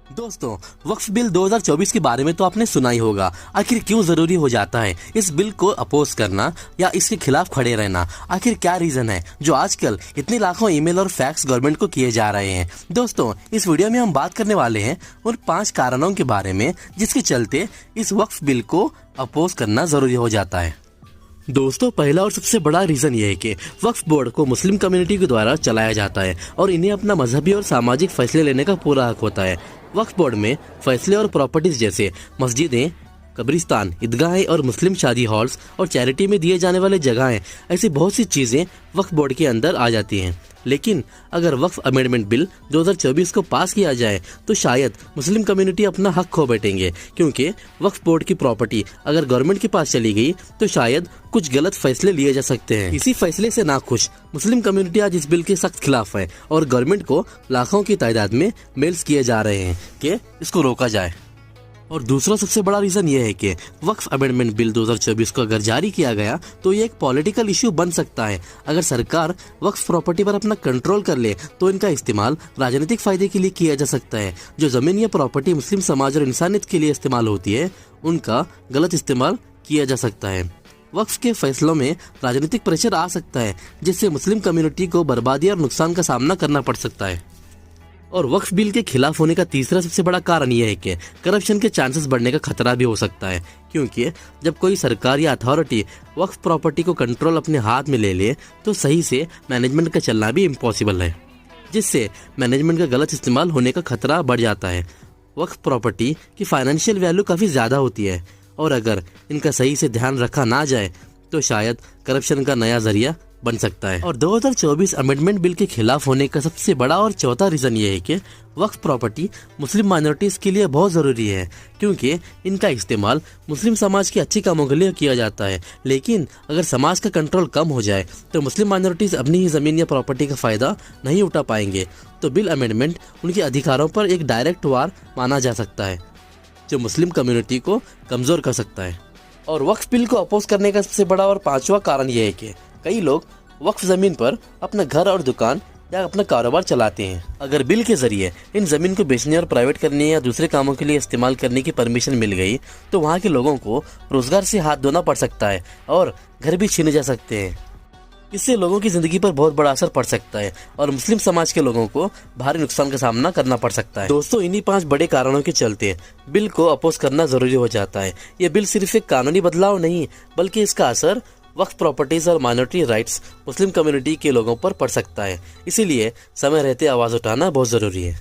दोस्तों, वक्फ बिल 2024 के बारे में तो आपने सुना ही होगा। आखिर क्यों जरूरी हो जाता है इस बिल को अपोज करना या इसके खिलाफ खड़े रहना? आखिर क्या रीजन है जो आजकल इतने लाखों ईमेल और फैक्स गवर्नमेंट को किए जा रहे हैं? दोस्तों, इस वीडियो में हम बात करने वाले हैं उन 5 कारणों के बारे में जिसके चलते इस वक्फ बिल को अपोज करना जरूरी हो जाता है। दोस्तों, पहला और सबसे बड़ा रीजन ये है कि वक्फ बोर्ड को मुस्लिम कम्युनिटी के द्वारा चलाया जाता है और इन्हें अपना मजहबी और सामाजिक फैसले लेने का पूरा हक होता है। वक्फ बोर्ड में फैसले और प्रॉपर्टीज जैसे मस्जिदें, कब्रिस्तान, ईदगाहें और मुस्लिम शादी हॉल्स और चैरिटी में दिए जाने वाले जगहें, ऐसी बहुत सी चीजें वक्फ बोर्ड के अंदर आ जाती हैं। लेकिन अगर वक्फ अमेंडमेंट बिल 2024 को पास किया जाए तो शायद मुस्लिम कम्युनिटी अपना हक खो बैठेंगे, क्योंकि वक्फ बोर्ड की प्रॉपर्टी अगर गवर्नमेंट के पास चली गई तो शायद कुछ गलत फैसले लिए जा सकते हैं। इसी फैसले से नाखुश मुस्लिम कम्युनिटी आज इस बिल के सख्त खिलाफ है और गवर्नमेंट को लाखों की तादाद में मेल्स किए जा रहे हैं कि इसको रोका जाए। और दूसरा सबसे बड़ा रीजन ये है कि वक्फ अमेंडमेंट बिल 2024 को अगर जारी किया गया तो ये एक पॉलिटिकल इश्यू बन सकता है। अगर सरकार वक्फ प्रॉपर्टी पर अपना कंट्रोल कर ले तो इनका इस्तेमाल राजनीतिक फायदे के लिए किया जा सकता है। जो जमीन या प्रॉपर्टी मुस्लिम समाज और इंसानियत के लिए इस्तेमाल होती है, उनका गलत इस्तेमाल किया जा सकता है। वक्फ के फैसलों में राजनीतिक प्रेशर आ सकता है जिससे मुस्लिम कम्युनिटी को बर्बादी और नुकसान का सामना करना पड़ सकता है। और वक्फ बिल के खिलाफ होने का तीसरा सबसे बड़ा कारण यह है कि करप्शन के चांसेस बढ़ने का खतरा भी हो सकता है, क्योंकि जब कोई सरकार या अथॉरिटी वक्फ प्रॉपर्टी को कंट्रोल अपने हाथ में ले ले तो सही से मैनेजमेंट का चलना भी इम्पॉसिबल है, जिससे मैनेजमेंट का गलत इस्तेमाल होने का खतरा बढ़ जाता है। वक्फ प्रॉपर्टी की फाइनेंशियल वैल्यू काफ़ी ज़्यादा होती है और अगर इनका सही से ध्यान रखा ना जाए तो शायद करप्शन का नया जरिया बन सकता है। और 2024 अमेंडमेंट बिल के खिलाफ होने का सबसे बड़ा और चौथा रीजन ये है कि वक्फ प्रॉपर्टी मुस्लिम माइनॉरिटीज के लिए बहुत ज़रूरी है, क्योंकि इनका इस्तेमाल मुस्लिम समाज के अच्छे कामों के लिए किया जाता है। लेकिन अगर समाज का कंट्रोल कम हो जाए तो मुस्लिम माइनॉरिटीज अपनी ही ज़मीन या प्रॉपर्टी का फ़ायदा नहीं उठा पाएंगे। तो बिल अमेंडमेंट उनके अधिकारों पर एक डायरेक्ट वार माना जा सकता है जो मुस्लिम कम्युनिटी को कमज़ोर कर सकता है। और वक्फ बिल को अपोज करने का सबसे बड़ा और पांचवा कारण यह है कि कई लोग वक्फ जमीन पर अपना घर और दुकान या अपना कारोबार चलाते हैं। अगर बिल के जरिए इन जमीन को बेचने और प्राइवेट करने या दूसरे कामों के लिए इस्तेमाल करने की परमिशन मिल गई तो वहाँ के लोगों को रोजगार से हाथ धोना पड़ सकता है और घर भी छीने जा सकते हैं। इससे लोगों की जिंदगी पर बहुत बड़ा असर पड़ सकता है और मुस्लिम समाज के लोगों को भारी नुकसान का सामना करना पड़ सकता है। दोस्तों, इन्हीं 5 बड़े कारणों के चलते बिल को अपोज करना जरूरी हो जाता है। ये बिल सिर्फ एक कानूनी बदलाव नहीं बल्कि इसका असर वक्फ प्रॉपर्टीज और माइनॉरिटी राइट्स मुस्लिम कम्युनिटी के लोगों पर पड़ सकता है। इसीलिए समय रहते आवाज़ उठाना बहुत ज़रूरी है।